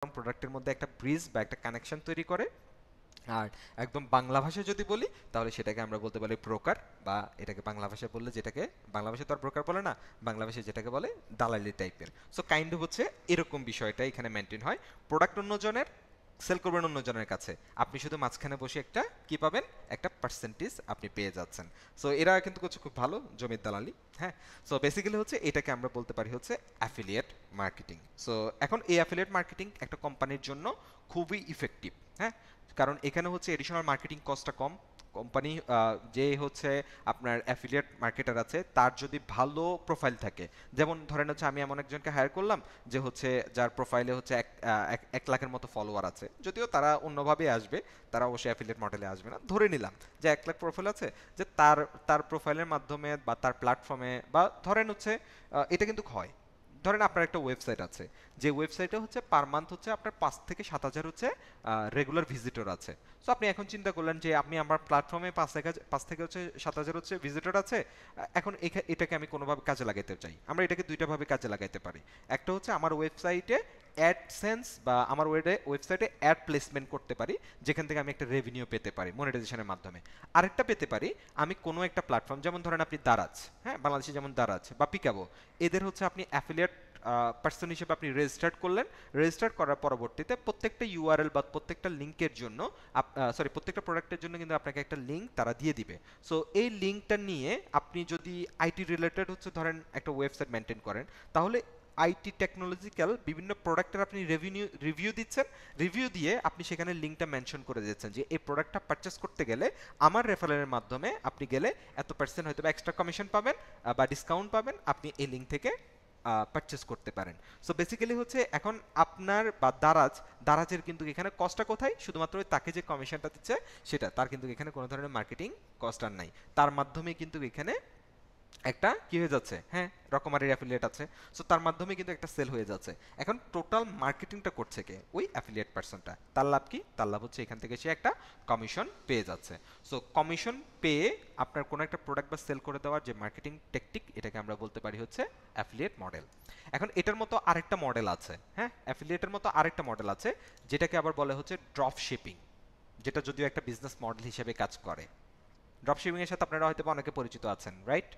প্রোডাক্টের মধ্যে একটা ব্রিজ বা একটা কানেকশন তৈরি করে। আর একদম বাংলা ভাষায় যদি বলি তাহলে সেটাকে আমরা বলতে পারি ব্রোকার, বা এটাকে বাংলা ভাষায় বললে যেটাকে বাংলা ভাষায় তো আর ব্রোকার বলে না, বাংলা ভাষায় যেটাকে বলে দালালি টাইপের। সো কাইন্ড অফ হচ্ছে এরকম বিষয়টা এখানে মেনটেন হয়। প্রোডাক্ট অন্যজনের, সেল করবেন অন্যজনের কাছে, আপনি শুধু মাঝখানে বসে একটা কি পাবেন, একটা পার্সেন্টেজ আপনি পেয়ে যাচ্ছেন। সো এরা কিন্তু হচ্ছে খুব ভালো জমির দালালি। হ্যাঁ, সো বেসিক্যালি হচ্ছে এটাকে আমরা বলতে পারি হচ্ছে অ্যাফিলিয়েট মার্কেটিং। সো এখন এই অ্যাফিলিয়েট মার্কেটিং একটা কোম্পানির জন্য খুবই ইফেক্টিভ। হ্যাঁ, কারণ এখানে হচ্ছে এডিশনাল মার্কেটিং কস্টটা কম। কোম্পানি যে হচ্ছে আপনার অ্যাফিলিয়েট মার্কেটার আছে তার যদি ভালো প্রোফাইল থাকে, যেমন ধরেন হচ্ছে আমি এমন একজনকে হায়ার করলাম যে হচ্ছে যার প্রোফাইলে হচ্ছে 1 লাখের মতো ফলোয়ার আছে, যদিও তারা অন্যভাবে আসবে, তারা অবশ্যই অ্যাফিলিয়েট মডেলে আসবে না, ধরে নিলাম যে 1 লাখ প্রোফাইল আছে, যে তার তার প্রোফাইলের মাধ্যমে বা তার প্ল্যাটফর্মে, বা ধরেন হচ্ছে এটা কিন্তু হয়, ধরেন আপনার একটা ওয়েবসাইট আছে, যে ওয়েবসাইটে হচ্ছে পার মান্থ হচ্ছে আপনার 5 থেকে 7 হাজার হচ্ছে রেগুলার ভিজিটর আছে। সো আপনি এখন চিন্তা করলেন যে আপনি আমার প্ল্যাটফর্মে 5 থেকে হচ্ছে 7 হাজার হচ্ছে ভিজিটর আছে, এখন এটাকে আমি কোনোভাবে কাজে লাগাইতে চাই, আমরা এটাকে দুইটা ভাবে কাজে লাগাইতে পারি। একটা হচ্ছে আমার ওয়েবসাইটে অ্যাডসেন্স বা আমার ওয়েবসাইটে অ্যাড প্লেসমেন্ট করতে পারি, যেখান থেকে আমি একটা রেভিনিউ পেতে পারি মনিটাইজেশনের মাধ্যমে। আরেকটা পেতে পারি আমি কোনো একটা প্ল্যাটফর্ম, যেমন ধরেন আপনি দারাজ, হ্যাঁ বাংলাদেশে যেমন দারাজ বা পিকাবো, এদের হচ্ছে আপনি অ্যাফিলিয়েট পার্সন হিসেবে আপনি রেজিস্টার করলেন। রেজিস্টার করার পরবর্তীতে প্রত্যেকটা ইউআরএল বা প্রত্যেকটা লিঙ্কের জন্য, সরি প্রত্যেকটা প্রোডাক্টের জন্য কিন্তু আপনাকে একটা লিঙ্ক তারা দিয়ে দিবে। সো এই লিঙ্কটা নিয়ে আপনি যদি আইটি রিলেটেড হচ্ছে ধরেন একটা ওয়েবসাইট মেনটেন করেন, তাহলে আইটি টেকনোলজিক্যাল বিভিন্ন প্রোডাক্টের আপনি রিভিউ দিচ্ছেন, রিভিউ দিয়ে আপনি সেখানে লিঙ্কটা মেনশন করে দিচ্ছেন যে এই প্রোডাক্টটা পারচেস করতে গেলে আমার রেফারেলের মাধ্যমে আপনি গেলে এত পার্সেন্ট হয়তো বা এক্সট্রা কমিশন পাবেন বা ডিসকাউন্ট পাবেন, আপনি এই লিঙ্ক থেকে পারচেস করতে পারেন। সো বেসিক্যালি হচ্ছে এখন আপনার বা দারাজের কিন্তু এখানে কস্টটা কোথায়, শুধুমাত্র তাকে যে কমিশনটা দিচ্ছে সেটা, তার কিন্তু এখানে কোনো ধরনের মার্কেটিং কস্ট আর নাই, তার মাধ্যমে কিন্তু এখানে একটা কি হয়ে যাচ্ছে, হ্যাঁ রকমারির অ্যাফিলিয়েট আছে, সো তার মাধ্যমে কিন্তু একটা সেল হয়ে যাচ্ছে। এখন টোটাল মার্কেটিংটা করছে কে, ওই অ্যাফিলিয়েট পার্সনটা। তার লাভ কি, তার লাভ হচ্ছে এখান থেকে সে একটা কমিশন পেয়ে যাচ্ছে। সো কমিশন পেয়ে আপনার কোনো একটা প্রোডাক্ট বা সেল করে দেওয়ার যে মার্কেটিং টেকটিক, এটাকে আমরা বলতে পারি হচ্ছে অ্যাফিলিয়েট মডেল। এখন এটার মতো আরেকটা মডেল আছে, হ্যাঁ অ্যাফিলিয়েটের মতো আরেকটা মডেল আছে, যেটাকে আবার বলে হচ্ছে ড্রপ শিপিং, যেটা যদিও একটা বিজনেস মডেল হিসেবে কাজ করে। ড্রপ শিপিং এর সাথে আপনারা হয়তো অনেকে পরিচিত আছেন, রাইট?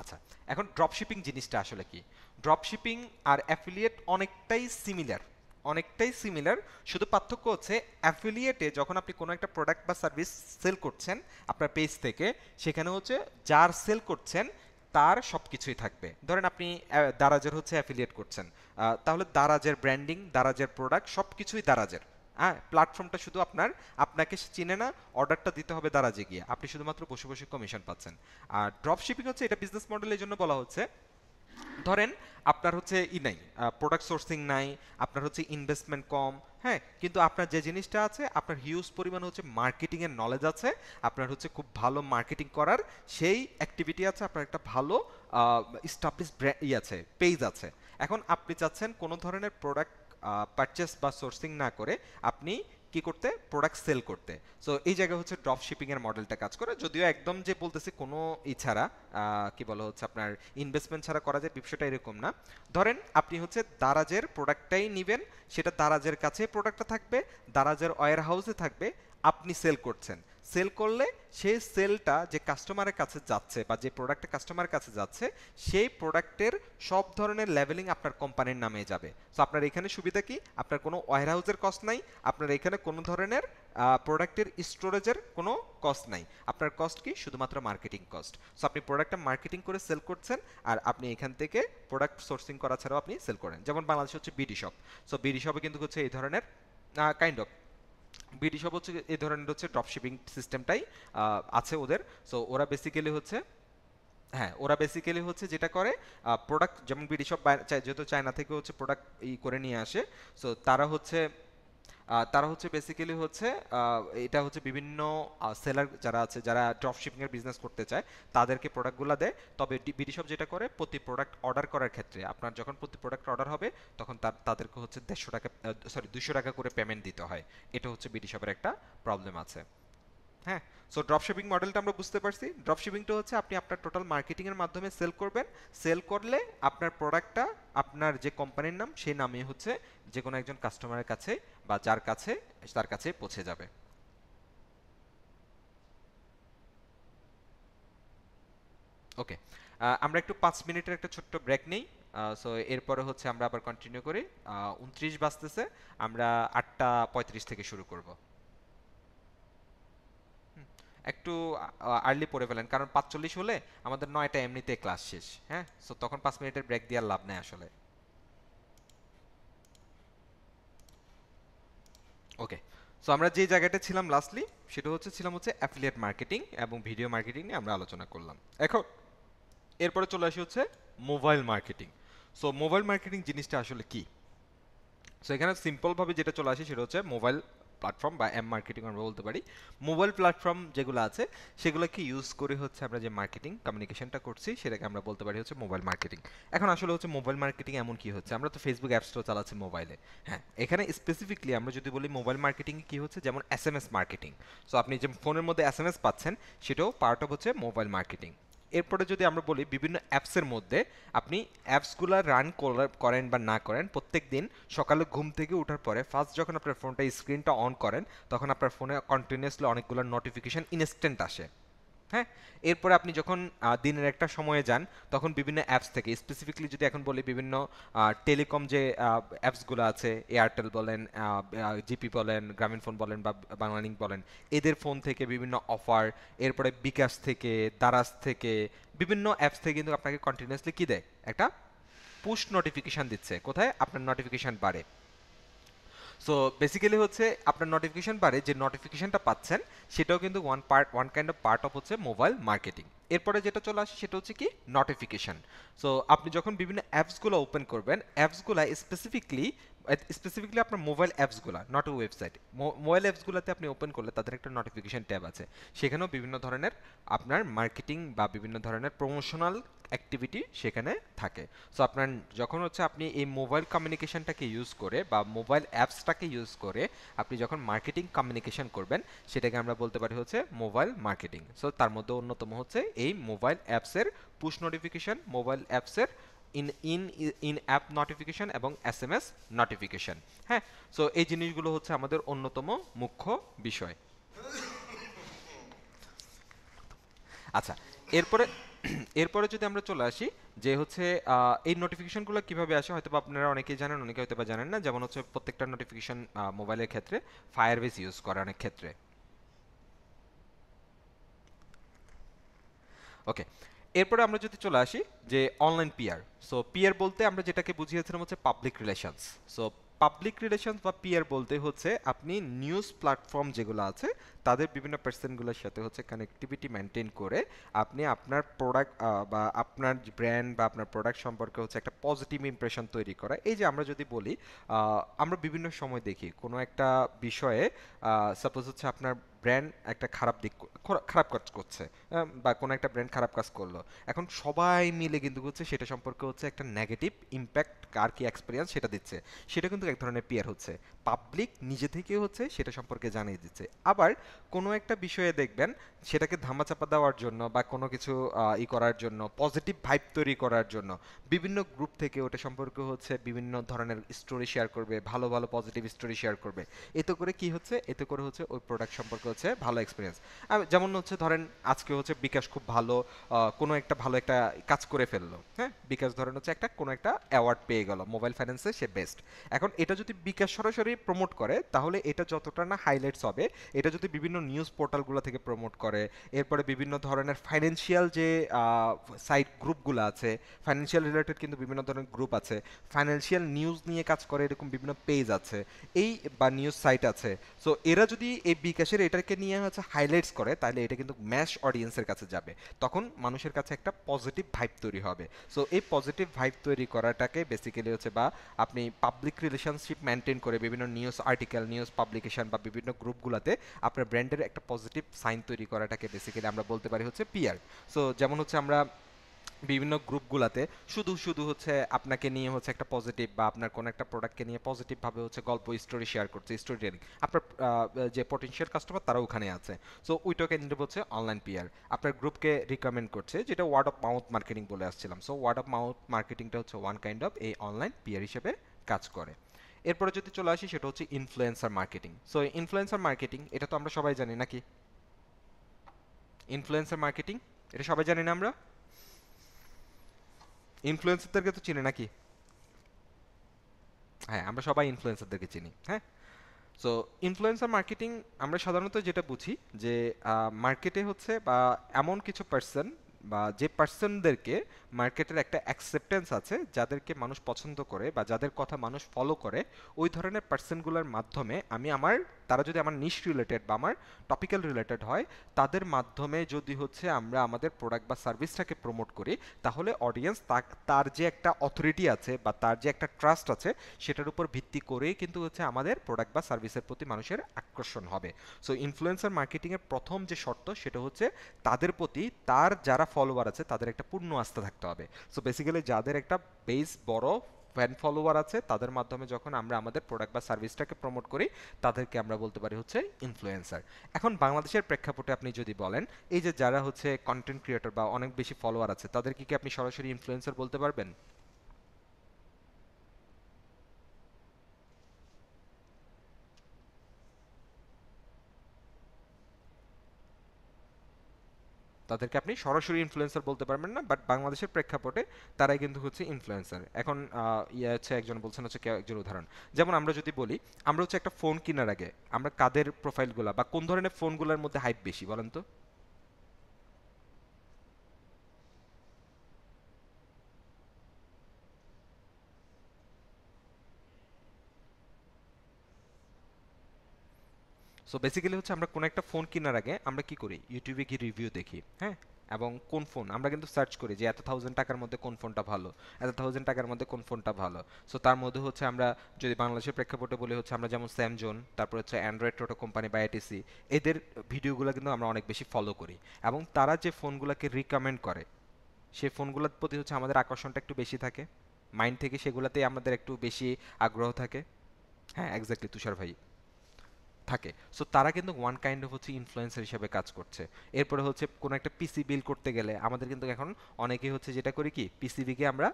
আচ্ছা, এখন ড্রপশিপিং জিনিসটা আসলে কি? ড্রপশিপিং আর অ্যাফিলিয়েট অনেকটাই সিমিলার, শুধু পার্থক্য হচ্ছে অ্যাফিলিয়েটে যখন আপনি কোনো একটা প্রোডাক্ট বা সার্ভিস সেল করছেন আপনার পেজ থেকে, সেখানে হচ্ছে যার সেল করছেন তার সব কিছুই থাকবে। ধরেন আপনি দারাজের হচ্ছে অ্যাফিলিয়েট করছেন, তাহলে দারাজের ব্র্যান্ডিং, দারাজের প্রোডাক্ট সব কিছুই দারাজের। হ্যাঁ, প্ল্যাটফর্মটা শুধু আপনাকে সে চিনে না, অর্ডারটা দিতে হবে দারাজে গিয়ে, আপনি শুধুমাত্র বসে বসে কমিশন পাচ্ছেন। আর ড্রপ শিপিং হচ্ছে এটা বিজনেস মডেল এই জন্য বলা হচ্ছে, ধরেন আপনার হচ্ছে নাই, প্রোডাক্ট সোর্সিং নাই, আপনার হচ্ছে ইনভেস্টমেন্ট কম, হ্যাঁ কিন্তু আপনার যে জিনিসটা আছে, আপনার হিউজ পরিমাণ হচ্ছে মার্কেটিং এর নলেজ আছে, আপনার হচ্ছে খুব ভালো মার্কেটিং করার সেই অ্যাক্টিভিটি আছে, আপনার একটা ভালো স্টাবলিশ আছে, পেজ আছে। এখন আপনি চাচ্ছেন কোনো ধরনের প্রোডাক্ট পারচেস বা সোর্সিং না করে আপনি কি করতে, প্রোডাক্ট সেল করতে। সো এই জায়গায় হচ্ছে ড্রপ শিপিং এর মডেলটা কাজ করে, যদিও একদম যে বলতেছি কোনো ছাড়া কি বলা হচ্ছে আপনার ইনভেস্টমেন্ট ছাড়া করা যায় ব্যবসাটা এরকম না। ধরেন আপনি হচ্ছে দারাজের প্রোডাক্টটাই নেবেন, সেটা দারাজের কাছে প্রোডাক্টটা থাকবে, দারাজের ওয়্যার হাউসে থাকবে, আপনি সেল করছেন। সেল করলে সেই সেলটা যে কাস্টমারের কাছে যাচ্ছে বা যে প্রোডাক্টটা কাস্টমারের কাছে যাচ্ছে, সেই প্রোডাক্টের সব ধরনের লেভেলিং আপনার কোম্পানির নামে যাবে। সো আপনার এখানে সুবিধা কি, আপনার কোনো ওয়্যার হাউসের কস্ট নাই, আপনার এখানে কোনো ধরনের প্রোডাক্টের স্টোরেজের কোনো কস্ট নাই, আপনার কস্ট কি, শুধুমাত্র মার্কেটিং কস্ট। সো আপনি প্রোডাক্টটা মার্কেটিং করে সেল করছেন, আর আপনি এখান থেকে প্রোডাক্ট সোর্সিং করা ছাড়াও আপনি সেল করেন। যেমন বাংলাদেশে হচ্ছে বিডি শপ, সো বিডি শপে কিন্তু হচ্ছে এই ধরনের কাইন্ড অফ, বিডি শপ হচ্ছে এই ধরনের হচ্ছে ড্রপ শিপিং সিস্টেমটাই আছে ওদের। সো ওরা বেসিক্যালি হচ্ছে, হ্যাঁ ওরা বেসিক্যালি হচ্ছে যেটা করে, প্রোডাক্ট যেমন বিডি শপ যেহেতু চায়না থেকে হচ্ছে প্রোডাক্ট করে নিয়ে আসে, সো তারা হচ্ছে বেসিক্যালি হচ্ছে এটা হচ্ছে বিভিন্ন সেলার যারা আছে, যারা ড্রপ শিপিং এর বিজনেস করতে চায়, তাদেরকে প্রোডাক্টগুলো দেয়। তবে বিডি শপ যেটা করে, প্রতি প্রোডাক্ট অর্ডার করার ক্ষেত্রে, আপনার যখন প্রতি প্রোডাক্ট অর্ডার হবে তখন তাদেরকে হচ্ছে 150 টাকা, সরি 200 টাকা করে পেমেন্ট দিতে হয়। এটা হচ্ছে বিডি শপের একটা প্রবলেম আছে। হ্যাঁ, সো ড্রপশিপিং মডেলটা আমরা বুঝতে পারছি। ড্রপশিপিংটা হচ্ছে আপনি আপনার টোটাল মার্কেটিং এর মাধ্যমে সেল করবেন। সেল করলে আপনার প্রোডাক্টটা আপনার যে কোম্পানির নাম সেই নামে হচ্ছে যে কোনো একজন কাস্টমারের কাছে বা যার কাছে তার কাছে পৌঁছে যাবে। ওকে, আমরা একটু 5 মিনিটের একটা ছোট্ট ব্রেক নেই। সো এরপরে হচ্ছে আমরা আবার কন্টিনিউ করি। 29 বাজতেছে, আমরা 8:35 থেকে শুরু করব। একটু আর্লি পড়ে ফেলেন, কারণ 45 হলে আমাদের 9টা এমনিতে ক্লাস শেষ। হ্যাঁ, সো তখন 5 মিনিটের ব্রেক দেওয়ার লাভ নেই আসলে। ওকে, সো আমরা যে জায়গাটা ছিলাম লাস্টলি, সেটা ছিলাম অ্যাফিলিয়েট মার্কেটিং এবং ভিডিও মার্কেটিং নিয়ে আমরা আলোচনা করলাম। এখন এরপরে চলে আসি mobile marketing. So mobile marketing জিনিসটা আসলে কি? সো এখানে সিম্পলভাবে যেটা চলে আসে সেটা মোবাইল প্ল্যাটফর্ম বা এম মার্কেটিং আমরা বলতে পারি। মোবাইল প্ল্যাটফর্ম যেগুলো আছে সেগুলোকে ইউজ করে আমরা যে মার্কেটিং কমিউনিকেশনটা করছি সেটাকে আমরা বলতে পারি মোবাইল মার্কেটিং। এখন আসলে মোবাইল মার্কেটিং এমন কি হচ্ছে, আমরা তো ফেসবুক অ্যাপসটাও চালাচ্ছি মোবাইলে। হ্যাঁ, এখানে স্পেসিফিকলি আমরা যদি বলি মোবাইল মার্কেটিং কি হচ্ছে, যেমন এসএমএস মার্কেটিং। সো আপনি যে ফোনের মধ্যে এসএমএস পাচ্ছেন সেটাও পার্ট অফ মোবাইল মার্কেটিং। এরপরে যদি আমরা বলি বিভিন্ন অ্যাপসের মধ্যে আপনি অ্যাপসগুলো রান করেন বা না করেন, প্রত্যেক দিন সকালে ঘুম থেকে ওঠার পরে ফার্স্ট যখন আপনার ফোনটা স্ক্রিনটা অন করেন তখন আপনার ফোনে কন্টিনিউয়াসলি অনেকগুলো নোটিফিকেশন ইনস্ট্যান্ট আসে। হ্যাঁ, এরপরে আপনি যখন দিনের একটা সময়ে যান তখন বিভিন্ন অ্যাপস থেকে, স্পেসিফিকলি যদি এখন বলি বিভিন্ন টেলিকম যে অ্যাপসগুলো আছে, এয়ারটেল বলেন, জিপি বলেন, গ্রামীণ ফোন বলেন বা বাংলালিংক বলেন, এদের ফোন থেকে বিভিন্ন অফার, এরপরে বিকাশ থেকে, দারাজ থেকে, বিভিন্ন অ্যাপস থেকে কিন্তু আপনাকে কন্টিনিউয়াসলি কি দেয়, একটা পুশ নোটিফিকেশন দিচ্ছে। কোথায় আপনার নোটিফিকেশন বাড়ে। সো বেসিক্যালি আপনার নোটিফিকেশন বাড়ে, যে নোটিফিকেশনটা পাচ্ছেন সেটাও কিন্তু one kind of part of mobile marketing. এরপরে যেটা চলে আসে সেটা কি, নোটিফিকেশন। সো আপনি যখন বিভিন্ন অ্যাপসগুলো ওপেন করবেন, অ্যাপসগুলো স্পেসিফিকলি আপনার মোবাইল অ্যাপসগুলো, নট ওয়েবসাইট, মোবাইল অ্যাপসগুলোতে আপনি ওপেন করলে তাদের একটা নোটিফিকেশন ট্যাব আছে, সেখানেও বিভিন্ন ধরনের আপনার মার্কেটিং বা বিভিন্ন ধরনের প্রমোশনাল অ্যাক্টিভিটি সেখানে থাকে। সো আপনার যখন আপনি এই মোবাইল কমিউনিকেশনটাকে ইউজ করে বা মোবাইল অ্যাপসটাকে ইউজ করে আপনি যখন মার্কেটিং কমিউনিকেশন করবেন সেটাকে আমরা বলতে পারি মোবাইল মার্কেটিং। সো তার মধ্যে অন্যতম এই মোবাইল অ্যাপসের পুশ নোটিফিকেশন, মোবাইল অ্যাপসের in in in app notification এবং এসএমএস নোটিফিকেশন। হ্যাঁ, সো এই জিনিসগুলো আমাদের অন্যতম মুখ্য বিষয়। আচ্ছা, এরপরে এরপরে যদি আমরা চলে আসি যে এই নোটিফিকেশনগুলো কিভাবে আসে, হয়তো আপনারা অনেকেই জানেন, অনেকে হয়তো বা জানেন না। যেমন প্রত্যেকটা নোটিফিকেশন মোবাইলের ক্ষেত্রে ফায়ারবেস ইউজ করে অনেক ক্ষেত্রে। ওকে, এরপরে আমরা যদি চলে আসি যে অনলাইন পিআর। সো পিআর বলতে আমরা যেটাকে বুঝিয়েছিলাম public relations. So public relations বা পিআর বলতে আপনি নিউজ প্ল্যাটফর্ম যেগুলো আছে তাদের বিভিন্ন পার্সনগুলোর সাথে কানেক্টিভিটি মেনটেন করে আপনি আপনার প্রোডাক্ট বা আপনার ব্র্যান্ড বা আপনার প্রোডাক্ট সম্পর্কে একটা পজিটিভ ইমপ্রেশন তৈরি করা। এই যে আমরা যদি বলি, আমরা বিভিন্ন সময় দেখি কোনো একটা বিষয়ে, সাপোজ আপনার ব্র্যান্ড একটা খারাপ দিক, খারাপ কাজ করছে, বা কোনো একটা ব্র্যান্ড খারাপ কাজ করলো, এখন সবাই মিলে কিন্তু সেটা সম্পর্কে একটা নেগেটিভ ইম্প্যাক্ট আর কি এক্সপিরিয়েন্স সেটা দিচ্ছে। সেটা কিন্তু এক ধরনের পিয়ার পাবলিক নিজে থেকে সেটা সম্পর্কে জানিয়ে দিচ্ছে। আবার কোনো একটা বিষয়ে দেখবেন সেটাকে ধামাচাপা দেওয়ার জন্য বা কোনো কিছু করার জন্য, পজিটিভ ভাইব তৈরি করার জন্য বিভিন্ন গ্রুপ থেকে ওটা সম্পর্কে বিভিন্ন ধরনের স্টোরি শেয়ার করবে, ভালো ভালো পজিটিভ স্টোরি শেয়ার করবে। এতে করে কি এতে করে ওই প্রোডাক্ট সম্পর্কে ভালো এক্সপিরিয়েন্স। যেমন ধরেন আজকে বিকাশ খুব ভালো কোনো একটা ভালো একটা কাজ করে ফেললো। হ্যাঁ, বিকাশ ধরেন একটা কোনো একটা অ্যাওয়ার্ড পেয়ে গেল, মোবাইল ফাইন্যান্সে সে বেস্ট। এখন এটা যদি বিকাশ সরাসরি প্রমোট করে তাহলে এটা যতটা না হাইলাইটস হবে, এটা যদি বিভিন্ন নিউজ পোর্টালগুলো থেকে প্রমোট করে, এরপরে বিভিন্ন ধরনের ফাইন্যান্সিয়াল যে সাইট গ্রুপগুলো আছে, ফাইন্যান্সিয়াল রিলেটেড কিন্তু বিভিন্ন ধরনের গ্রুপ আছে, ফাইন্যান্সিয়াল নিউজ নিয়ে কাজ করে এরকম বিভিন্ন পেজ আছে, এই বা নিউজ সাইট আছে। সো এরা যদি এই বিকাশের এটাকে নিয়ে হাইলাইটস করে তাহলে এটা কিন্তু ম্যাশ অডিয়েন্সের কাছে যাবে, তখন মানুষের কাছে একটা পজিটিভ ভাইব তৈরি হবে। সো এই পজিটিভ ভাইব তৈরি করাটাকে বেসিক্যালি বা আপনি পাবলিক রিলেশনশিপ মেনটেন করে বিভিন্ন নিউজ আর্টিকেল, নিউজ পাবলিকেশন বা বিভিন্ন গ্রুপগুলোতে আপনার ব্র্যান্ডের একটা পজিটিভ সাইন তৈরি করাটাকে বেসিক্যালি আমরা বলতে পারি পিআর। সো যেমন আমরা বিভিন্ন গ্রুপগুলাতে শুধু শুধু হচ্ছে আপনাকে নিয়ে হচ্ছে একটা পজিটিভ বা আপনার কোনো একটা প্রোডাক্টকে নিয়ে পজিটিভ ভাবে হচ্ছে গল্প স্টোরি শেয়ার করছে, স্টোরি টেলিং। আপনার যে পটেনশিয়াল কাস্টমার তারা ওখানে আছে। সো ওইটাকে নিতে হচ্ছে অনলাইন পিআর। আপনার গ্রুপকে রিকমেন্ড করছে, যেটা ওয়ার্ড অফ মাউথ মার্কেটিং বলে আসছিলাম। সো ওয়ার্ড অফ মাউথ মার্কেটিংটা হচ্ছে ওয়ান কাইন্ড অফ এই অনলাইন পিআর হিসেবে কাজ করে। এরপরে যদি চলে আসি সেটা হচ্ছে influencer marketing. So influencer marketing এটা তো আমরা সবাই জানি নাকি? ইনফ্লুয়েন্সার মার্কেটিং এটা সবাই জানি না আমরা? ইনফ্লুয়েন্সারদেরকে তো চিনি নাকি? হ্যাঁ, আমরা সবাই ইনফ্লুয়েন্সারদেরকে চিনি। হ্যাঁ, সো ইনফ্লুয়েন্সার মার্কেটিং আমরা সাধারণত যেটা বুঝি যে মার্কেটে হচ্ছে বা এমন কিছু পার্সন বা যে পার্সনদেরকে মার্কেটের একটা অ্যাকসেপ্টেন্স আছে, যাদেরকে মানুষ পছন্দ করে বা যাদের কথা মানুষ ফলো করে, ওই ধরনের পার্সনগুলোর মাধ্যমে আমি আমার, তারা যদি আমার নিশ রিলেটেড বা আমার টপিক্যাল রিলেটেড হয়, তাদের মাধ্যমে যদি হচ্ছে আমরা আমাদের প্রোডাক্ট বা সার্ভিসটাকে প্রমোট করি, তাহলে অডিয়েন্স তার যে একটা অথরিটি আছে বা তার যে একটা ট্রাস্ট আছে, সেটার উপর ভিত্তি করেই কিন্তু হচ্ছে আমাদের প্রোডাক্ট বা সার্ভিসের প্রতি মানুষের আকর্ষণ হবে। সো ইনফ্লুয়েন্সার মার্কেটিংয়ের প্রথম যে শর্ত সেটা হচ্ছে তাদের প্রতি তার যারা ফলোয়ার আছে তাদের একটা পূর্ণ আস্থা থাকতে হবে। সো বেসিক্যালি যাদের একটা বেস বড় ফ্যান ফলোয়ার আছে, তাদের মাধ্যমে যখন আমরা আমাদের প্রোডাক্ট বা সার্ভিসটাকে প্রমোট করি, তাদেরকে আমরা বলতে পারি হচ্ছে ইনফ্লুয়েন্সার। এখন বাংলাদেশের প্রেক্ষাপটে আপনি যদি বলেন, এই যে যারা হচ্ছে কন্টেন্ট ক্রিয়েটর বা অনেক বেশি ফলোয়ার আছে, তাদেরকে কি আপনি সরাসরি ইনফ্লুয়েন্সার বলতে পারবেন? তাদেরকে আপনি সরাসরি ইনফ্লুয়েন্সার বলতে পারবেন না, বাট বাংলাদেশের প্রেক্ষাপটে তারাই কিন্তু হচ্ছে ইনফ্লুয়েন্সার। এখন ইয়ে হচ্ছে একজন বলছেন হচ্ছে একজন উদাহরণ, যেমন আমরা যদি বলি, আমরা হচ্ছে একটা ফোন কেনার আগে আমরা কাদের প্রোফাইলগুলা বা কোন ধরনের ফোনগুলোর মধ্যে হাইপ বেশি বলেন তো? সো বেসিক্যালি হচ্ছে আমরা কোনো একটা ফোন কেনার আগে আমরা কি করি, ইউটিউবে কি রিভিউ দেখি। হ্যাঁ, এবং কোন ফোন আমরা কিন্তু সার্চ করি যে এত থাউজেন্ড টাকার মধ্যে কোন ফোনটা ভালো, এত থাউজেন্ড টাকার মধ্যে কোন ফোনটা ভালো। সো তার মধ্যে হচ্ছে আমরা যদি বাংলাদেশের প্রেক্ষাপটে বলি, হচ্ছে আমরা যেমন স্যামজোন, তারপর হচ্ছে অ্যান্ড্রয়েড টোটো কোম্পানি বা এটিসি, এদের ভিডিওগুলো কিন্তু আমরা অনেক বেশি ফলো করি। এবং তারা যে ফোনগুলোকে রিকমেন্ড করে, সেই ফোনগুলোর প্রতি হচ্ছে আমাদের আকর্ষণটা একটু বেশি থাকে, মাইন্ড থেকে সেগুলোতেই আমাদের একটু বেশি আগ্রহ থাকে। হ্যাঁ, এক্স্যাক্টলি তুষার ভাই, থাকে। সো তারা কিন্তু ওয়ান কাইন্ড অফ হচ্ছে ইনফ্লুয়েন্সার হিসেবে কাজ করছে। এরপরে হচ্ছে কোনো একটা পিসি বিল করতে গেলে আমাদের কিন্তু এখন অনেকেই হচ্ছে যেটা করি কি, পিসিবিকে আমরা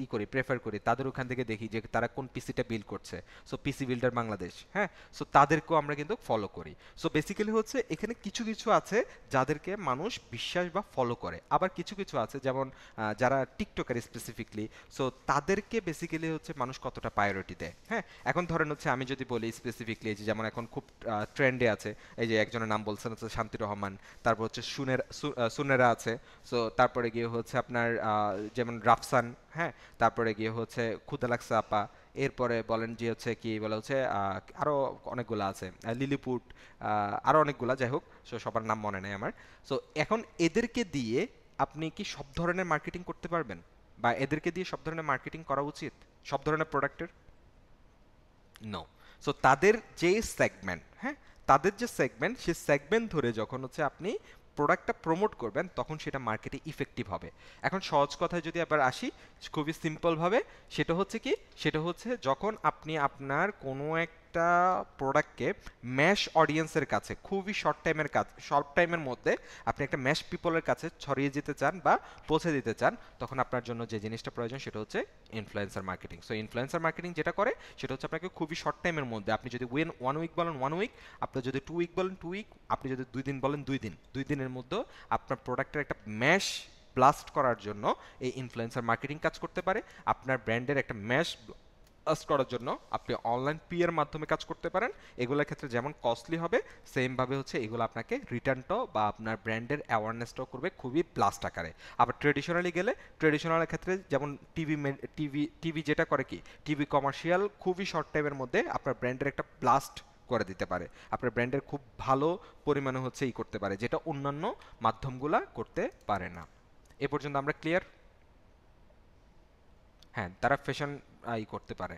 ই করি, প্রেফার করি, তাদের ওখান থেকে দেখি যে তারা কোন পিসিটা বিল করছে। সো পিসি বিল্ডার বাংলাদেশ, হ্যাঁ, সো তাদেরকেও আমরা কিন্তু ফলো করি। সো বেসিক্যালি হচ্ছে এখানে কিছু কিছু আছে যাদেরকে মানুষ বিশ্বাস বা ফলো করে, আবার কিছু কিছু আছে যেমন যারা টিকটকার স্পেসিফিকলি, সো তাদেরকে বেসিক্যালি হচ্ছে মানুষ কতটা প্রায়োরিটি দেয়। হ্যাঁ, এখন ধরেন হচ্ছে আমি যদি বলি স্পেসিফিকলি, যেমন এখন খুব ট্রেন্ডে আছে, এই যে একজনের নাম বলছেন হচ্ছে শান্তি রহমান, তারপর হচ্ছে সুনেরা আছে। সো তারপরে গিয়ে হচ্ছে আপনার যেমন রাফসান, হ্যাঁ, তারপরে গিয়ে হচ্ছে খুদালাকসা আপা, এরপরে বলেন যে হচ্ছে কি বলে হচ্ছে আরো অনেকগুলা আছে, লিলিপুট, আরো অনেকগুলা, যাই হোক, সো সবার নাম মনে নেই আমার। সো এখন এদেরকে দিয়ে আপনি কি সব ধরনের মার্কেটিং করতে পারবেন, বা এদেরকে দিয়ে সব ধরনের মার্কেটিং করা উচিত সব ধরনের প্রোডাক্টের? নো। সো তাদের যে সেগমেন্ট, হ্যাঁ, তাদের যে সেগমেন্ট, সেই সেগমেন্ট ধরে যখন হচ্ছে আপনি প্রোডাক্টটা প্রমোট করবেন, তখন সেটা মার্কেটে ইফেক্টিভ হবে। এখন সহজ কথায় যদি আবার আসি, খুবই সিম্পলভাবে, সেটা হচ্ছে কি, সেটা হচ্ছে যখন আপনি আপনার কোনো একটা প্রোডাক্টকে ম্যাশ অডিয়েন্সের কাছে খুবই শর্ট টাইমের মধ্যে আপনি একটা ম্যাশ পিপলের কাছে ছড়িয়ে যেতে চান বা পৌঁছে দিতে চান, তখন আপনার জন্য যে জিনিসটা প্রয়োজন সেটা হচ্ছে influencer marketing. So influencer marketing যেটা করে সেটা হচ্ছে আপনাকে খুবই শর্ট টাইমের মধ্যে, আপনি যদি ওয়ান উইক বলেন ওয়ান উইক, আপনি যদি 2 উইক বলেন 2 উইক, আপনি যদি 2 দিন বলেন 2 দিন, 2 দিনের মধ্যে আপনার প্রোডাক্টের একটা ম্যাশ ব্লাস্ট করার জন্য এই ইনফ্লুয়েন্সার মার্কেটিং কাজ করতে পারে। আপনার ব্র্যান্ডের একটা ম্যাশ ব্লাস্ট করার জন্য আপনি অনলাইন পি এর মাধ্যমে কাজ করতে পারেন। এগুলোর ক্ষেত্রে যেমন কস্টলি হবে, সেমভাবে হচ্ছে এগুলো আপনাকে রিটার্নটাও বা আপনার ব্র্যান্ডের অ্যাওয়ারনেসটাও করবে খুবই ব্লাস্ট আকারে। আবার ট্রেডিশনালি গেলে, ট্রেডিশনালের ক্ষেত্রে যেমন টিভি যেটা করে কি, টিভি কমার্শিয়াল খুবই শর্ট টাইমের মধ্যে আপনার ব্র্যান্ডের একটা ব্লাস্ট করে দিতে পারে, আপনার ব্র্যান্ডের খুব ভালো পরিমাণে হচ্ছে করতে পারে, যেটা অন্যান্য মাধ্যমগুলা করতে পারে না। এ পর্যন্ত আমরা ক্লিয়ার? হ্যাঁ, তারা ফ্যাশন করতে পারে।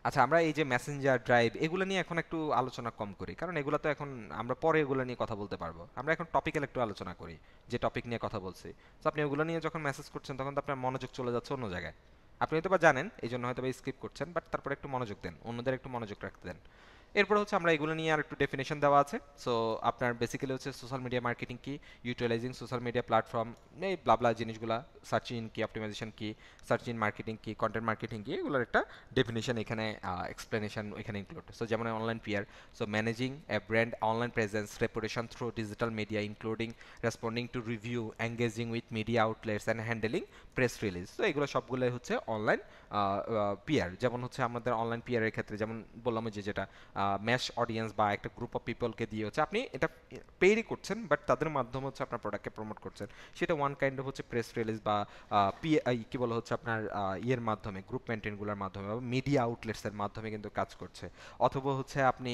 আচ্ছা, আমরা এই যে মেসেঞ্জার ড্রাইভ এগুলো নিয়ে এখন একটু আলোচনা কম করি, কারণ এগুলো তো এখন আমরা পরে এগুলো নিয়ে কথা বলতে পারবো। আমরা এখন টপিক্যাল একটু আলোচনা করি, যে টপিক নিয়ে কথা বলছি। তো আপনি ওগুলো নিয়ে যখন মেসেজ করছেন তখন তো আপনার মনোযোগ চলে যাচ্ছে অন্য জায়গায়। আপনি হয়তো বা জানেন, এই জন্য হয়তো বা স্কিপ করছেন, বাট তারপরে একটু মনোযোগ দেন, অন্যদের একটু মনোযোগ রাখতে দেন। এরপর হচ্ছে আমরা এগুলো নিয়ে আর একটু ডেফিনেশন দেওয়া আছে। সো আপনার বেসিক্যালি হচ্ছে সোশ্যাল মিডিয়া মার্কেটিং কি, ইউটিলাইজিং সোশ্যাল মিডিয়া প্ল্যাটফর্ম, এই ব্লাবলা জিনিসগুলা, সার্চ ইঞ্জিন কি, অপটিমাইজেশন কি, সার্চ ইঞ্জিন মার্কেটিং কি, কন্টেন্ট মার্কেটিং কি, এগুলোর একটা ডেফিনেশন এখানে, এক্সপ্লেনেশন এখানে ইনক্লুড। সো যেমন online PR, so managing A brand online presence reputation through digital media including responding to review, engaging with media outlets and handling press release. তো এগুলো সবগুলোই হচ্ছে অনলাইন পিআর। যেমন হচ্ছে আমাদের অনলাইন পিআর এর ক্ষেত্রে যেমন বললাম যে যেটা ম্যাশ অডিয়েন্স বা একটা গ্রুপ অফ পিপলকে দিয়ে হচ্ছে আপনি এটা পেইডই করছেন, বাট তাদের মাধ্যমে হচ্ছে আপনার প্রোডাক্টকে প্রমোট করছেন। সেটা ওয়ান কাইন্ড অফ হচ্ছে প্রেস রিলিজ বা কি বলা হচ্ছে আপনার ইয়ের মাধ্যমে, গ্রুপ মেনটেনগুলোর মাধ্যমে বা মিডিয়া আউটলেটসের মাধ্যমে কিন্তু কাজ করছে। অথবা হচ্ছে আপনি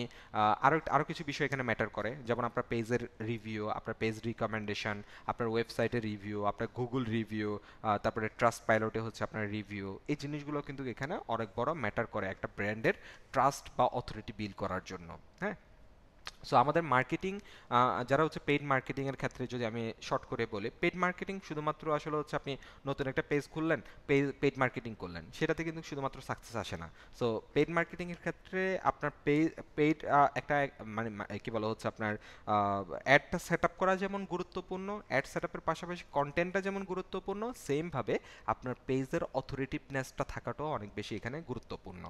আরও কিছু বিষয় এখানে ম্যাটার করে, যেমন আপনার পেজের রিভিউ, আপনার পেজ রিকমেন্ডেশন, আপনার ওয়েবসাইটের রিভিউ, আপনার গুগল রিভিউ, তারপরে ট্রাস্ট পাইলটে হচ্ছে আপনার রিভিউ। এই জিনিসগুলো কিন্তু এখানে অনেক বড় ম্যাটার করে একটা ব্র্যান্ডের ট্রাস্ট বা অথরিটি বিল্ড করার জন্য। হ্যাঁ, সো আমাদের মার্কেটিং, যারা হচ্ছে পেইড মার্কেটিংয়ের ক্ষেত্রে যদি আমি শর্ট করে বলি, পেইড মার্কেটিং শুধুমাত্র আসলে হচ্ছে আপনি নতুন একটা পেজ খুললেন, পেইড মার্কেটিং করলেন, সেটাতে কিন্তু শুধুমাত্র সাকসেস আসে না। সো পেইড মার্কেটিংয়ের ক্ষেত্রে আপনার পেইড একটা মানে কি বলা হচ্ছে আপনার অ্যাডটা সেট আপ করা যেমন গুরুত্বপূর্ণ, অ্যাড সেট আপের পাশাপাশি কন্টেন্টটা যেমন গুরুত্বপূর্ণ, সেমভাবে আপনার পেজের অথরিটিভনেসটা থাকাটাও অনেক বেশি এখানে গুরুত্বপূর্ণ।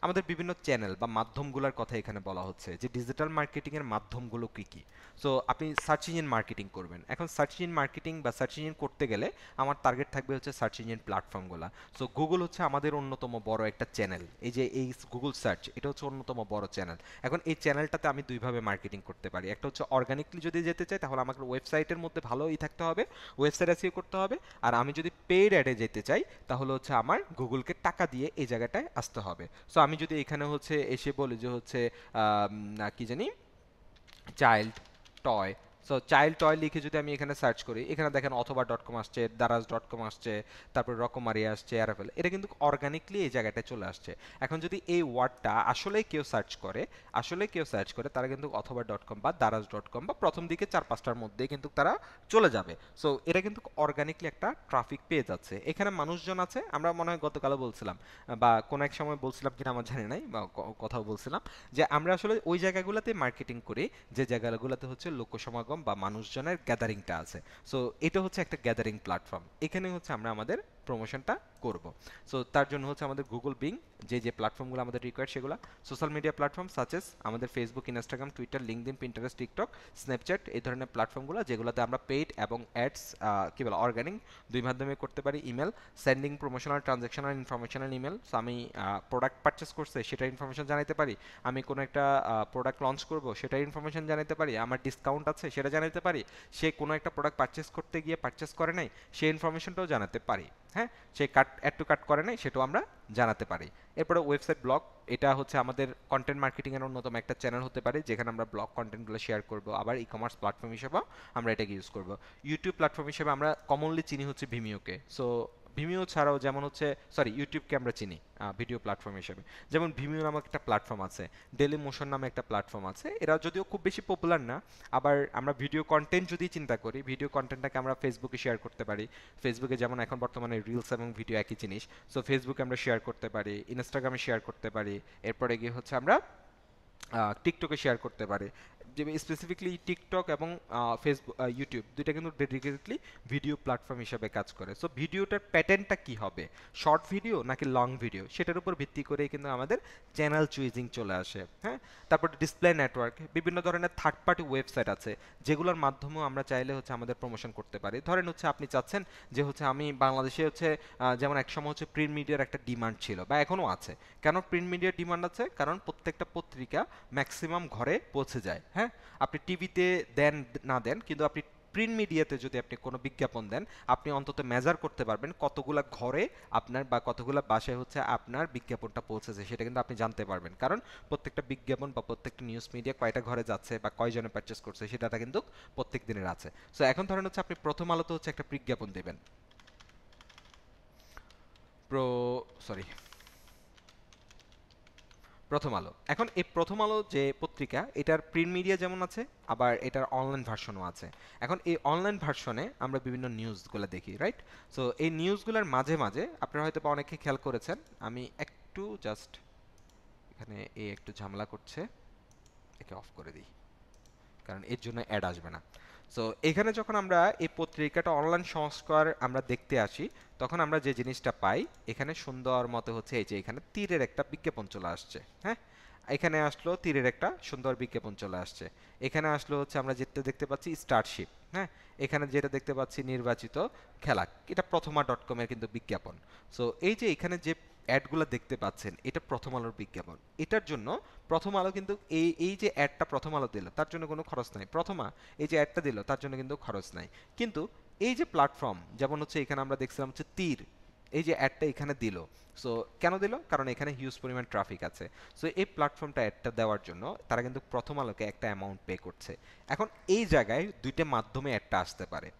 আমাদের বিভিন্ন চ্যানেল বা মাধ্যমগুলোর কথা এখানে বলা হচ্ছে, যে ডিজিটাল মার্কেটিংয়ের মাধ্যমগুলো কী কী। সো আপনি সার্চ ইঞ্জিন মার্কেটিং করবেন, এখন সার্চ ইঞ্জিন মার্কেটিং বা সার্চ ইঞ্জিন করতে গেলে আমার টার্গেট থাকবে হচ্ছে সার্চ ইঞ্জিন প্ল্যাটফর্মগুলো। সো গুগল হচ্ছে আমাদের অন্যতম বড় একটা চ্যানেল, এই যে এই গুগল সার্চ, এটা হচ্ছে অন্যতম বড় চ্যানেল। এখন এই চ্যানেলটাতে আমি দুইভাবে মার্কেটিং করতে পারি, একটা হচ্ছে অর্গানিকলি যদি যেতে চাই তাহলে আমাকে ওয়েবসাইটের মধ্যে ভালোই থাকতে হবে, ওয়েবসাইট এসইও করতে হবে। আর আমি যদি পেইড অ্যাডে যেতে চাই তাহলে হচ্ছে আমার গুগলকে টাকা দিয়ে এই জায়গাটায় আসতে হবে। সো আমি যদি এখানে হচ্ছে এসে বলি যে হচ্ছে কি জানি, child toy, so child toy লিখে যদি আমি এখানে সার্চ করি, এখানে দেখেন অথবা ডট কম আসছে, দারাজ ডট কম আসছে, তারপর রকমারি আসছে, অ্যারাফেল, এটা কিন্তু অর্গানিকলি এই জায়গাটায় চলে আসছে। এখন যদি এই ওয়ার্ডটা আসলে কেউ সার্চ করে তারা কিন্তু অথবা ডট কম বা দারাজ ডট কম বা প্রথম দিকে 4-5টার মধ্যে কিন্তু তারা চলে যাবে। সো এটা কিন্তু অর্গানিকলি একটা ট্রাফিক পেয়ে যাচ্ছে। এখানে মানুষজন আছে, আমরা মনে হয় গতকালও বলছিলাম বা কোনো এক সময় বলছিলাম কিনা আমার জানি নাই, বা কথাও বলছিলাম যে আমরা আসলে ওই জায়গাগুলোতে মার্কেটিং করি যে জায়গাগুলোতে হচ্ছে লোক সমাগম বা মানুষজনের গ্যাদারিংটা আছে। সো এটা হচ্ছে একটা গ্যাদারিং প্ল্যাটফর্ম, এখানে হচ্ছে আমরা আমাদের প্রমোশনটা করব। সো তার জন্য হচ্ছে আমাদের গুগল বিং, যে প্ল্যাটফর্মগুলো আমাদের রিকোয়ার্ড সেগুলো, সোশ্যাল মিডিয়া প্ল্যাটফর্ম সাচেস আমাদের Facebook, Instagram, Twitter, LinkedIn, Pinterest, TikTok, Snapchat, এই ধরনের প্ল্যাটফর্মগুলো যেগুলোতে আমরা পেইড এবং অ্যাডস কি বলে অর্গানিক দুই মাধ্যমে করতে পারি। Email sending promotional transactional informational email, so আমি প্রোডাক্ট পারচেস করছে সেটা ইনফরমেশন জানাতে পারি, আমি কোনো একটা প্রোডাক্ট লঞ্চ করব সেটার ইনফরমেশন জানাতে পারি, আমার ডিসকাউন্ট আছে সেটা জানাতে পারি, সে কোনো একটা প্রোডাক্ট পারচেস করতে গিয়ে পারচেস করে নাই সেই ইনফরমেশনটাও জানাতে পারি। হ্যাঁ, সে অ্যাড টু কাট করে নাই সেটাও আমরা জানাতে পারি। এরপরে ওয়েবসাইট ব্লগ, এটা হচ্ছে আমাদের কন্টেন্ট মার্কেটিংয়ের অন্যতম একটা চ্যানেল হতে পারে যেখানে আমরা ব্লগ কন্টেন্টগুলো শেয়ার করব, আবার ই কমার্স প্ল্যাটফর্ম হিসেবেও আমরা এটাকে ইউজ করব। ইউটিউব প্ল্যাটফর্ম হিসেবে আমরা কমনলি চিনি হচ্ছে ভিমিওকে। সো ভিমিও ছাড়াও যেমন হচ্ছে, সরি, ইউটিউবকে আমরা চিনি ভিডিও প্ল্যাটফর্ম হিসেবে, যেমন ভিমিও নামক একটা প্ল্যাটফর্ম আছে, ডেলি মোশন নামে একটা প্ল্যাটফর্ম আছে, এরা যদিও খুব বেশি পপুলার না। আবার আমরা ভিডিও কন্টেন্ট যদি চিন্তা করি, ভিডিও কন্টেন্টটাকে আমরা ফেসবুকে শেয়ার করতে পারি, ফেসবুকে যেমন এখন বর্তমানে রিলস এবং ভিডিও একই জিনিস, সো ফেসবুকে আমরা শেয়ার করতে পারি, ইনস্টাগ্রামে শেয়ার করতে পারি, এরপরে গিয়ে হচ্ছে আমরা টিকটকে শেয়ার করতে পারে। যে স্পেসিফিকলি টিকটক এবং ফেসবুক, ইউটিউব দুইটা কিন্তু ডেডিকেটেডলি ভিডিও প্ল্যাটফর্ম হিসেবে কাজ করে। সো ভিডিওটার প্যাটার্নটা কি হবে, শর্ট ভিডিও নাকি লং ভিডিও, সেটার উপর ভিত্তি করেই কিন্তু আমাদের চ্যানেল চুইজিং চলে আসে। হ্যাঁ, তারপর ডিসপ্লে নেটওয়ার্ক, বিভিন্ন ধরনের থার্ড পার্টি ওয়েবসাইট আছে যেগুলোর মাধ্যমেও আমরা চাইলে হচ্ছে আমাদের প্রমোশন করতে পারি। ধরেন হচ্ছে আপনি চাচ্ছেন যে হচ্ছে আমি বাংলাদেশে হচ্ছে যেমন একসময় হচ্ছে প্রিন্ট মিডিয়ার একটা ডিমান্ড ছিল বা এখনও আছে। কেন প্রিন্ট মিডিয়ার ডিমান্ড আছে? কারণ প্রত্যেকটা পত্রিকা ম্যাক্সিমাম ঘরে পৌঁছে যায়। হ্যাঁ, আপনি টিভিতে দেন না দেন, কিন্তু আপনি প্রিন্ট মিডিয়াতে যদি আপনি কোনো বিজ্ঞাপন দেন, আপনি অন্তত মেজার করতে পারবেন কতগুলা ঘরে আপনার বা কতগুলা বাসায় হচ্ছে আপনার বিজ্ঞাপনটা পৌঁছেছে, সেটা কিন্তু আপনি জানতে পারবেন। কারণ প্রত্যেকটা বিজ্ঞাপন বা প্রত্যেকটা নিউজ মিডিয়া কয়টা ঘরে যাচ্ছে বা কয়জনে পারচেস করছে সেটা কিন্তু প্রত্যেক দিনের আছে। সো এখন ধরেন হচ্ছে আপনি প্রথম আলোতে হচ্ছে একটা বিজ্ঞাপন দেবেন, প্রো সরি প্রথম আলো। এখন এই প্রথম আলো যে পত্রিকা, এটার প্রিন্ট মিডিয়া যেমন আছে, আবার এটার অনলাইন ভার্সনও আছে। এখন এই অনলাইন ভার্সনে আমরা বিভিন্ন নিউজগুলো দেখি, রাইট? সো এই নিউজগুলোর মাঝে মাঝে আপনারা হয়তো বা অনেকে খেয়াল করেছেন, আমি একটু জাস্ট এখানে একটু ঝামেলা করছে, একে অফ করে দিই, কারণ এর জন্য অ্যাড আসবে না। সো এখানে যখন আমরা এই পত্রিকাটা অনলাইন সংস্করণ আমরা দেখতে আসি, তখন আমরা যে জিনিসটা পাই, এখানে সুন্দর মতো হচ্ছে এই যে এখানে তীরের একটা বিজ্ঞাপন চলে আসছে, হ্যাঁ? এখানে আসলো তীরের একটা সুন্দর বিজ্ঞাপন চলে আসছে। এখানে আসলো হচ্ছে আমরা যেটা দেখতে পাচ্ছি স্টারশিপ, হ্যাঁ? এখানে যেটা দেখতে পাচ্ছি নির্বাচিত খেলা, এটা প্রথমা ডট কমের কিন্তু বিজ্ঞাপন। সো এই যে এখানে যে অ্যাডগুলো দেখতে পাচ্ছেন, এটা প্রথম আলোর বিজ্ঞাপন। এটার জন্য প্রথম আলো কিন্তু এই এই যে অ্যাডটা প্রথম আলো দিল, তার জন্য কোনো খরচ নাই। প্রথমা এই যে অ্যাডটা দিল, তার জন্য কিন্তু খরচ নাই। কিন্তু এই যে প্ল্যাটফর্ম, যেমন হচ্ছে এখানে আমরা দেখছিলাম হচ্ছে তীর, এই যে অ্যাডটা এখানে দিল, সো কেন দিল? কারণ এখানে হিউজ পরিমাণ ট্রাফিক আছে। সো এই প্ল্যাটফর্মটা অ্যাডটা দেওয়ার জন্য তারা কিন্তু প্রথম আলোকে একটা অ্যামাউন্ট পে করছে। এখন এই জায়গায় দুইটা মাধ্যমে অ্যাডটা আসতে পারে,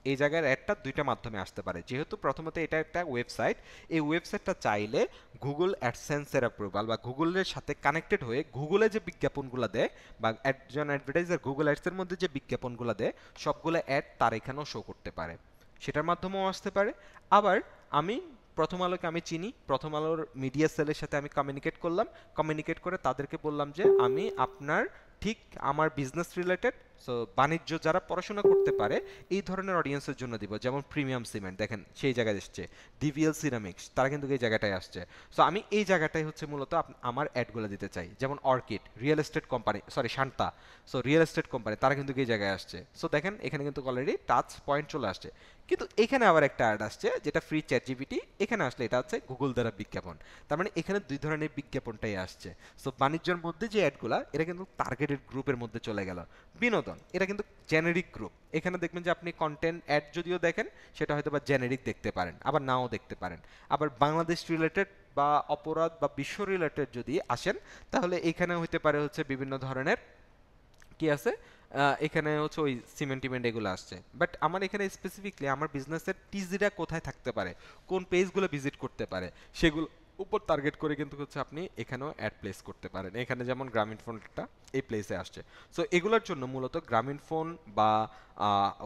এই জায়গার অ্যাডটা দুইটা মাধ্যমে আসতে পারে। যেহেতু প্রথমত এটা একটা ওয়েবসাইট, এই ওয়েবসাইটটা চাইলে গুগল অ্যাডসেন্সের অ্যাপ্রুভাল বা গুগলের সাথে কানেক্টেড হয়ে গুগলে যে বিজ্ঞাপনগুলো দেয় বা একজন অ্যাডভার্টাইজার গুগল অ্যাডসের মধ্যে যে বিজ্ঞাপনগুলো দেয়, সবগুলো অ্যাড তার এখানেও শো করতে পারে, সেটার মাধ্যমেও আসতে পারে। আবার আমি প্রথম আলোকে আমি চিনি, প্রথম আলোর মিডিয়া সেলের সাথে আমি কমিউনিকেট করলাম, কমিউনিকেট করে তাদেরকে বললাম যে আমি আপনার ঠিক আমার বিজনেস রিলেটেড, সো বাণিজ্য যারা পড়াশোনা করতে পারে এই ধরনের অডিয়েন্সের জন্য দিব। যেমন প্রিমিয়াম সিমেন্ট, দেখেন সেই জায়গায় এসছে, ডিভিএল সিরামিক্স, তারা কিন্তু এই জায়গাটায় আসছে। সো আমি এই জায়গাটায় হচ্ছে মূলত আমার অ্যাডগুলো দিতে চাই। যেমন orchid real estate company, sorry Shanta, so real estate company, তারা কিন্তু এই জায়গায় আসছে। সো দেখেন এখানে কিন্তু অলরেডি টাচ পয়েন্ট চলে আসছে। কিন্তু এখানে আবার একটা অ্যাড আসছে যেটা ফ্রি চ্যাট জিপিটি, এখানে আসলে এটা হচ্ছে গুগল দ্বারা বিজ্ঞাপন। তার মানে এখানে দুই ধরনের বিজ্ঞাপনটাই আসছে। সো বাণিজ্যের মধ্যে যে অ্যাডগুলা, এটা কিন্তু টার্গেটেড গ্রুপের মধ্যে চলে গেল। বিনোদন, এটা কিন্তু জেনেরিক গ্রুপ। এখানে দেখবেন যে আপনি কন্টেন্ট অ্যাড যদিও দেখেন, সেটা হয়তো বা জেনেরিক দেখতে পারেন, আবার নাও দেখতে পারেন। আবার বাংলাদেশ রিলেটেড বা অপরাধ বা বিশ্ব রিলেটেড যদি আসেন, তাহলে এখানে হইতে পারে হচ্ছে বিভিন্ন ধরনের কি আছে, এখানে হচ্ছে ওই সিমেন্ট টিমেন্ট এগুলো আসছে। বাট আমার এখানে স্পেসিফিকলি আমার বিজনেসের টিজিটা কোথায় থাকতে পারে, কোন পেজগুলো ভিজিট করতে পারে, সেগুলো উপর টার্গেট করে কিন্তু হচ্ছে আপনি এখানেও অ্যাড প্লেস করতে পারেন। এখানে যেমন গ্রামীণ ফোনটা এই প্লেসে আসছে। সো এগুলোর জন্য মূলত গ্রামীণ ফোন বা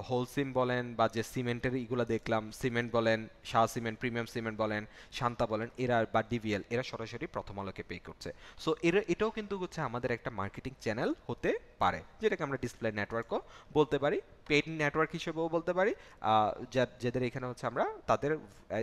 হোলসিম বলেন বা যে সিমেন্টের ইগুলো দেখলাম, সিমেন্ট বলেন, শাহ সিমেন্ট, প্রিমিয়াম সিমেন্ট বলেন, শান্তা বলেন, এরা বা ডিভিএল, এরা সরাসরি প্রথম আলোকে পে করছে। সো এটাও কিন্তু হচ্ছে আমাদের একটা মার্কেটিং চ্যানেল হতে পারে, যেটাকে আমরা ডিসপ্লে নেটওয়ার্কও বলতে পারি, পেইড নেটওয়ার্ক হিসেবেও বলতে পারি। যাদের এখানে হচ্ছে আমরা তাদের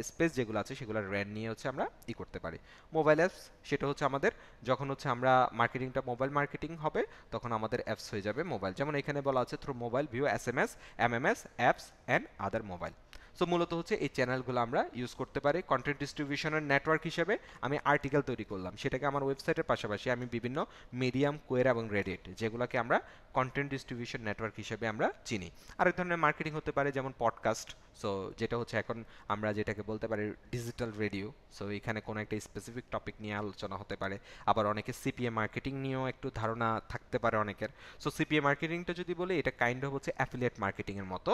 স্পেস যেগুলো আছে সেগুলো র্যান্ড নিয়ে হচ্ছে আমরা করতে পারি। মোবাইল অ্যাপস, সেটা হচ্ছে আমাদের যখন হচ্ছে আমরা মার্কেটিংটা মোবাইল মার্কেটিং হবে, তখন আমাদের অ্যাপস হয়ে যাবে মোবাইল। যেমন এখানে বলা আছে through mobile view SMS MMS apps and other mobile. So মূলত হচ্ছে এই চ্যানেলগুলো আমরা ইউজ করতে পারি কন্টেন্ট ডিস্ট্রিবিউশনের নেটওয়ার্ক হিসেবে। আমি আর্টিকেল তৈরি করলাম, সেটাকে আমার ওয়েবসাইটের পাশাপাশি আমি বিভিন্ন মিডিয়াম, কোয়ের এবং রেডিট, যেগুলোকে আমরা কন্টেন্ট ডিস্ট্রিবিউশন নেটওয়ার্ক হিসেবে আমরা চিনি। আরেক ধরনের মার্কেটিং হতে পারে যেমন পডকাস্ট, সো যেটা হচ্ছে এখন আমরা যেটাকে বলতে পারি ডিজিটাল রেডিও। সো এখানে কোনো একটা স্পেসিফিক টপিক নিয়ে আলোচনা হতে পারে। আবার অনেকে সিপিএ মার্কেটিং নিয়েও একটু ধারণা থাকতে পারে অনেকের। সো সিপিএ মার্কেটিংটা যদি বলি, এটা কাইন্ড অফ হচ্ছে অ্যাফিলিয়েট মার্কেটিংয়ের মতো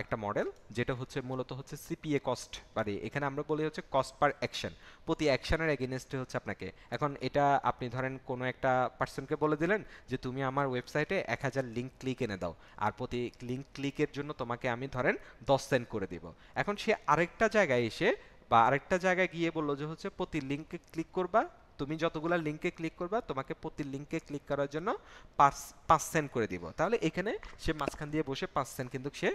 একটা মডেল, যেটা হচ্ছে মূলত হচ্ছে সিপিএ কস্ট, মানে এখানে আমরা বলি হচ্ছে কস্ট পার অ্যাকশন, প্রতি অ্যাকশনের এগেনস্টে হচ্ছে আপনাকে। এখন এটা আপনি ধরেন কোনো একটা পার্সনকে বলে দিলেন যে তুমি আমার ওয়েবসাইটে 1000 লিঙ্ক ক্লিক এনে দাও, আর প্রতি লিঙ্ক ক্লিকের জন্য তোমাকে আমি ধরেন 10 সেন্ট করে দিব। এখন সে আরেকটা জায়গায় এসে বা আরেকটা জায়গায় গিয়ে বললো যে হচ্ছে প্রতি লিঙ্কে ক্লিক করবা, তুমি যতগুলা লিঙ্কে ক্লিক করবা তোমাকে প্রতি লিঙ্কে ক্লিক করার জন্য 5 সেন্ট করে দিব। তাহলে এখানে সে মাঝখান দিয়ে বসে 5 সেন্ট কিন্তু সে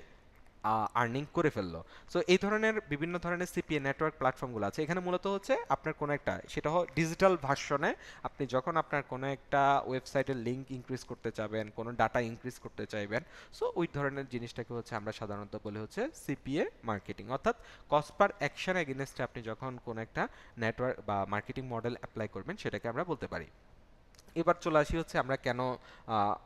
আর্নিং করে ফেললো। সো এই ধরনের বিভিন্ন ধরনের সিপিএ নেটওয়ার্ক প্ল্যাটফর্মগুলো আছে। এখানে মূলত হচ্ছে আপনার কোনো একটা, সেটা ডিজিটাল ভার্সনে আপনি যখন আপনার কোনো একটা ওয়েবসাইটের লিঙ্ক ইনক্রিজ করতে চাইবেন, কোনো ডাটা ইনক্রিজ করতে চাইবেন, সো ওই ধরনের জিনিসটাকে হচ্ছে আমরা সাধারণত বলে হচ্ছে সিপিএ মার্কেটিং, অর্থাৎ কস্ট পার অ্যাকশন এগেনস্টে আপনি যখন কোনো একটা নেটওয়ার্ক বা মার্কেটিং মডেল অ্যাপ্লাই করবেন, সেটাকে আমরা বলতে পারি। এবার চলে আসি হচ্ছে আমরা কেন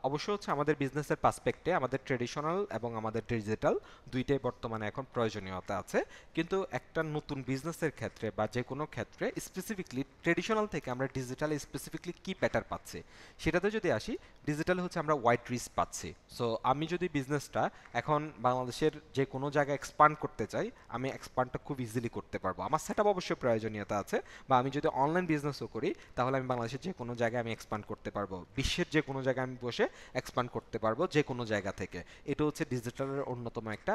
অবশ্য হচ্ছে আমাদের বিজনেসের পার্সপেক্টে আমাদের ট্রেডিশনাল এবং আমাদের ডিজিটাল দুইটাই বর্তমানে এখন প্রয়োজনীয়তা আছে, কিন্তু একটা নতুন বিজনেসের ক্ষেত্রে বা যে কোনো ক্ষেত্রে স্পেসিফিকলি ট্রেডিশনাল থেকে আমরা ডিজিটালে স্পেসিফিকলি কি বেটার পাচ্ছি সেটাতে যদি আসি, ডিজিটালে হচ্ছে আমরা ওয়াইড রিচ পাচ্ছি। সো আমি যদি বিজনেসটা এখন বাংলাদেশের যে কোনো জায়গায় এক্সপান্ড করতে চাই, আমি এক্সপান্ডটা খুব ইজিলি করতে পারবো। আমার সেটআপ অবশ্যই প্রয়োজনীয়তা আছে, বা আমি যদি অনলাইন বিজনেসও করি তাহলে আমি বাংলাদেশের যে কোনো জায়গায় আমি এক্সপান্ড করতে পারবো, বিশ্বের যে কোনো জায়গায় আমি বসে এক্সপান্ড করতে পারবো যে কোনো জায়গা থেকে। এটা হচ্ছে ডিজিটালের অন্যতম একটা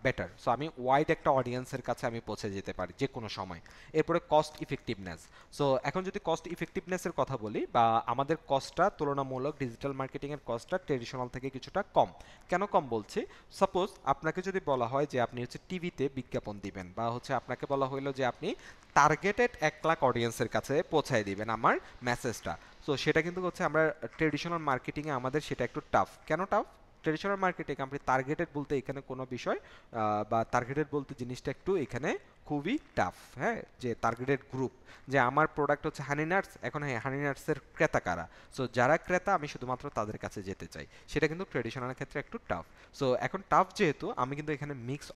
বেটার। সো আমি ওয়াইড একটা অডিয়েন্সের কাছে আমি পৌঁছে যেতে পারি যে কোনো সময়। এরপরে কস্ট ইফেক্টিভনেস। সো এখন যদি কস্ট ইফেক্টিভনেসের কথা বলি, বা আমাদের কস্টটা তুলনামূলক ডিজিটাল মার্কেটিংয়ের কস্টটা ট্রেডিশনাল থেকে কিছুটা কম। কেন কম বলছি? সাপোজ আপনাকে যদি বলা হয় যে আপনি হচ্ছে টিভিতে বিজ্ঞাপন দিবেন, বা হচ্ছে আপনাকে বলা হইলো যে আপনি টার্গেটেড 1 লাখ অডিয়েন্সের কাছে পৌঁছায় দিবেন আমার মেসেজটা। সো সেটা কিন্তু হচ্ছে আমরা ট্রেডিশনাল মার্কেটিংয়ে আমাদের সেটা একটু টাফ। কেন টাফ? ট্রেডিশনাল মার্কেটিং আপনি টার্গেটেড বলতে এখানে কোনো বিষয় বা টার্গেটেড বলতে জিনিসটা একটু এখানে খুবই টাফ। হ্যাঁ, যে টার্গেটেড গ্রুপ, যে আমার প্রোডাক্ট হচ্ছে হানি নাটস, এখন হ্যাঁ হানি নাটসের ক্রেতা কারা, সো যারা ক্রেতা আমি শুধুমাত্র তাদের কাছে যেতে চাই, সেটা কিন্তু ট্রেডিশনাল ক্ষেত্রে একটু টাফ। সো এখন টাফ যেহেতু, আমি কিন্তু এখানে মিক্স